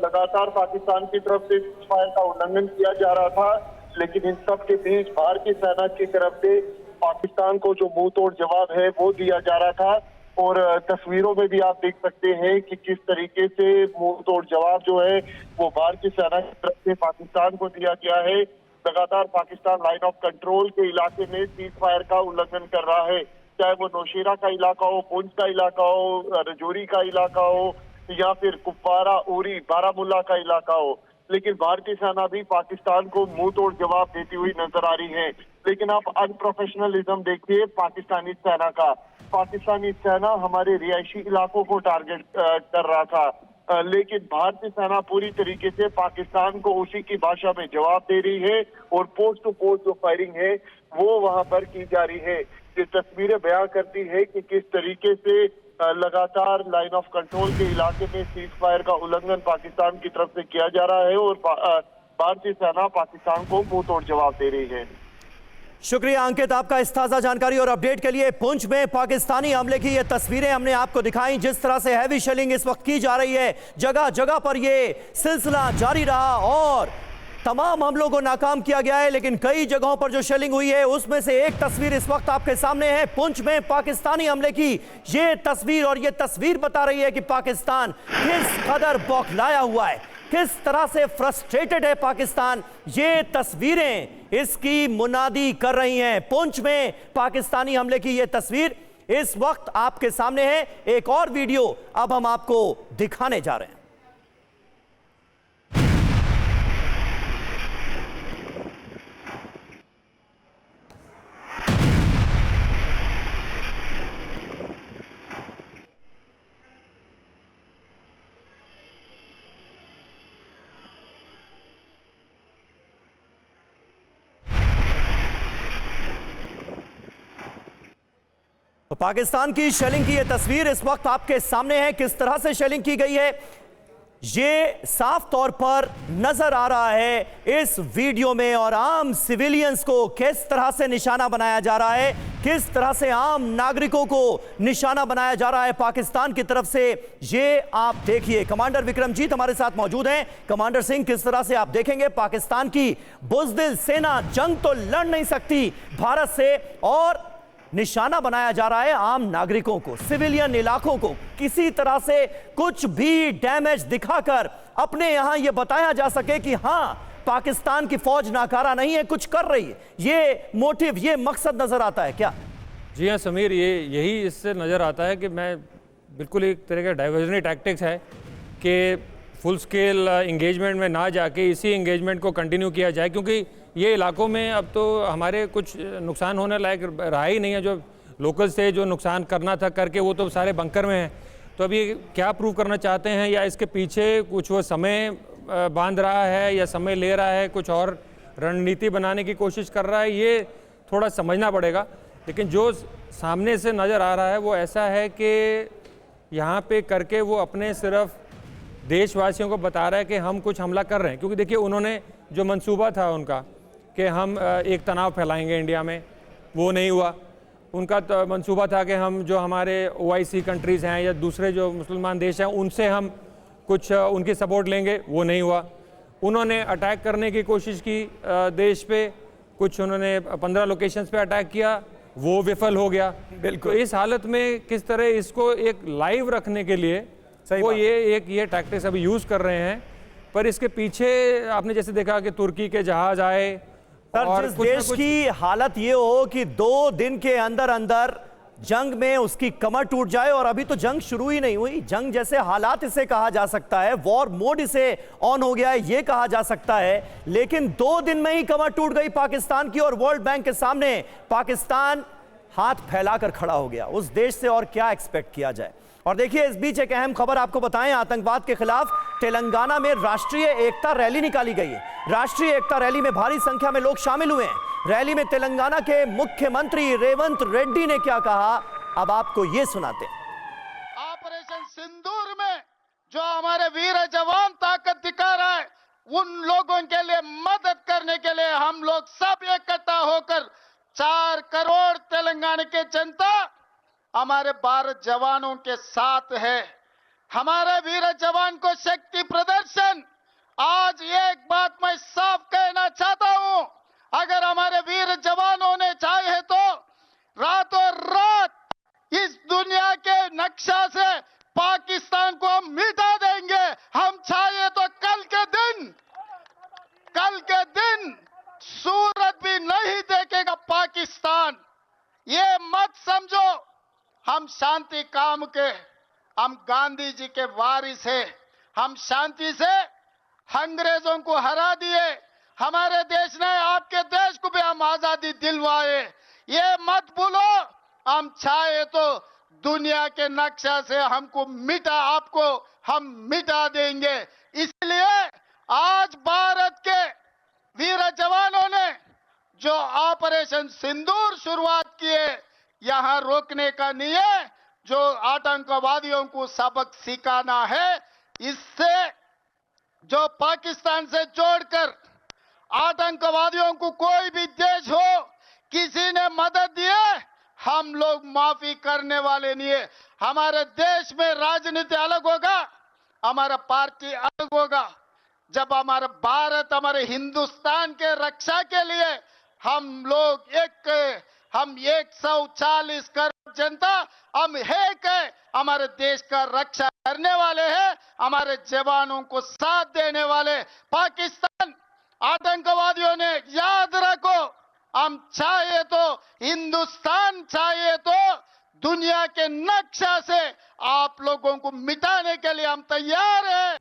लगातार पाकिस्तान की तरफ से फायर का उल्लंघन किया जा रहा था, लेकिन इन सब के बीच भारतीय सेना की तरफ से पाकिस्तान को जो मुंह तोड़ जवाब है वो दिया जा रहा था। और तस्वीरों में भी आप देख सकते हैं कि किस तरीके से मुंह तोड़ जवाब जो है वो भारतीय सेना की तरफ से पाकिस्तान को दिया गया है। लगातार पाकिस्तान लाइन ऑफ कंट्रोल के इलाके में सीज फायर का उल्लंघन कर रहा है, चाहे वो नौशेरा का इलाका हो, पुंछ का इलाका हो, रजौरी का इलाका हो, या फिर कुपवारा, उरी, बारामूला का इलाका हो। लेकिन भारतीय सेना भी पाकिस्तान को मुंह तोड़ जवाब देती हुई नजर आ रही है। लेकिन आप अनप्रोफेशनलिज्म देखिए पाकिस्तानी सेना का। पाकिस्तानी सेना हमारे रिहायशी इलाकों को टारगेट कर रहा था, लेकिन भारतीय सेना पूरी तरीके से पाकिस्तान को उसी की भाषा में जवाब दे रही है और पोस्ट टू पोस्ट जो फायरिंग है वो वहां पर की जा रही है। ये तस्वीरें बयां करती है कि किस तरीके से लगातार लाइन ऑफ कंट्रोल के इलाके में सीज फायर का उल्लंघन पाकिस्तान की तरफ से किया जा रहा है और भारतीय सेना पाकिस्तान को मुंह तोड़ जवाब दे रही है। शुक्रिया अंकित आपका इस ताजा जानकारी और अपडेट के लिए। पुंछ में पाकिस्तानी हमले की ये तस्वीरें हमने आपको दिखाई, जिस तरह से हैवी शेलिंग इस वक्त की जा रही है, जगह जगह पर ये सिलसिला जारी रहा और तमाम हमलों को नाकाम किया गया है। लेकिन कई जगहों पर जो शेलिंग हुई है उसमें से एक तस्वीर इस वक्त आपके सामने है। पुंछ में पाकिस्तानी हमले की ये तस्वीर, और ये तस्वीर बता रही है कि पाकिस्तान किस कदर बौखलाया हुआ है, किस तरह से फ्रस्ट्रेटेड है पाकिस्तान। ये तस्वीरें इसकी मुनादी कर रही हैं। पुंछ में पाकिस्तानी हमले की ये तस्वीर इस वक्त आपके सामने है। एक और वीडियो अब हम आपको दिखाने जा रहे हैं। तो पाकिस्तान की शेलिंग की यह तस्वीर इस वक्त आपके सामने है। किस तरह से शेलिंग की गई है ये साफ तौर पर नजर आ रहा है इस वीडियो में, और आम सिविलियंस को किस तरह से निशाना बनाया जा रहा है, किस तरह से आम नागरिकों को निशाना बनाया जा रहा है पाकिस्तान की तरफ से, ये आप देखिए। कमांडर विक्रमजीत हमारे साथ मौजूद हैं। कमांडर सिंह, किस तरह से आप देखेंगे पाकिस्तान की बुज़दिल सेना जंग तो लड़ नहीं सकती भारत से, और निशाना बनाया जा रहा है आम नागरिकों को, सिविलियन इलाकों को, किसी तरह से कुछ भी डैमेज दिखाकर अपने यहां यह बताया जा सके कि हां पाकिस्तान की फौज नाकारा नहीं है, कुछ कर रही है। ये मोटिव, ये मकसद नजर आता है क्या? जी हाँ समीर, यही इससे नज़र आता है कि मैं बिल्कुल एक तरह का डाइवर्जनरी टैक्टिक्स है कि फुल स्केल इंगेजमेंट में ना जाके इसी इंगेजमेंट को कंटिन्यू किया जाए, क्योंकि ये इलाकों में अब तो हमारे कुछ नुकसान होने लायक रहा ही नहीं है। जो लोकल्स थे जो नुकसान करना था करके वो तो सारे बंकर में हैं। तो अभी क्या प्रूव करना चाहते हैं, या इसके पीछे कुछ वो समय बांध रहा है या समय ले रहा है, कुछ और रणनीति बनाने की कोशिश कर रहा है, ये थोड़ा समझना पड़ेगा। लेकिन जो सामने से नज़र आ रहा है वो ऐसा है कि यहाँ पे करके वो अपने सिर्फ देशवासियों को बता रहा है कि हम कुछ हमला कर रहे हैं। क्योंकि देखिए उन्होंने जो मंसूबा था उनका कि हम एक तनाव फैलाएंगे इंडिया में, वो नहीं हुआ। उनका तो मंसूबा था कि हम जो हमारे OIC कंट्रीज़ हैं या दूसरे जो मुसलमान देश हैं उनसे हम कुछ उनकी सपोर्ट लेंगे, वो नहीं हुआ। उन्होंने अटैक करने की कोशिश की देश पे, कुछ उन्होंने 15 लोकेशंस पे अटैक किया, वो विफल हो गया। बिल्कुल। तो इस हालत में किस तरह इसको एक लाइव रखने के लिए वो ये टैक्टिक्स अभी यूज़ कर रहे हैं। पर इसके पीछे आपने जैसे देखा कि तुर्की के जहाज आए, और जिस देश की हालत ये हो कि 2 दिन के अंदर अंदर जंग में उसकी कमर टूट जाए, और अभी तो जंग शुरू ही नहीं हुई, जंग जैसे हालात इसे कहा जा सकता है, वॉर मोड इसे ऑन हो गया है ये कहा जा सकता है। लेकिन 2 दिन में ही कमर टूट गई पाकिस्तान की, और वर्ल्ड बैंक के सामने पाकिस्तान हाथ फैलाकर खड़ा हो गया। उस देश से और क्या एक्सपेक्ट किया जाए। और देखिए इस बीच एक अहम खबर आपको बताएं, आतंकवाद के खिलाफ तेलंगाना में राष्ट्रीय एकता रैली निकाली गई है। राष्ट्रीय एकता रैली में भारी संख्या में लोग शामिल हुए हैं। रैली में तेलंगाना के मुख्यमंत्री रेवंत रेड्डी ने क्या कहा, अब आपको ये सुनाते हैं। ऑपरेशन सिंदूर में जो हमारे वीर जवान ताकत दिखा रहा है, उन लोगों के लिए मदद करने के लिए हम लोग सब इकट्ठा होकर 4 करोड़ तेलंगाना के जनता हमारे भारत जवानों के साथ है। हमारे वीर जवान को शक्ति प्रदर्शन। आज एक बात मैं साफ कहना चाहता हूं, अगर हमारे वीर जवानों ने चाहे तो रातों रात इस दुनिया के नक्शा से पाकिस्तान को हम मिटा देंगे। हम चाहे तो कल के दिन सूरत भी नहीं देखेगा पाकिस्तान। ये मत समझो हम शांति काम के, हम गांधी जी के वारिस हैं। हम शांति से अंग्रेजों को हरा दिए, हमारे देश ने आपके देश को भी हम आजादी दिलवाए। ये मत भूलो, हम चाहे तो दुनिया के नक्शा से हमको आपको हम मिटा देंगे। इसलिए आज भारत के वीर जवानों ने जो ऑपरेशन सिंदूर शुरुआत किए, यहां रोकने का नहीं है, जो आतंकवादियों को सबक सिखाना है। इससे जो पाकिस्तान से जोड़कर आतंकवादियों को कोई भी देश हो किसी ने मदद दिए, हम लोग माफी करने वाले नहीं है। हमारे देश में राजनीति अलग होगा, हमारा पार्टी अलग होगा। जब हमारा भारत, हमारे हिंदुस्तान के रक्षा के लिए हम लोग हम 140 करोड़ जनता हम एक है, हमारे देश का रक्षा करने वाले हैं, हमारे जवानों को साथ देने वाले। पाकिस्तान आतंकवादियों ने, याद रखो, हम चाहे तो हिंदुस्तान चाहे तो दुनिया के नक्शा से आप लोगों को मिटाने के लिए हम तैयार हैं।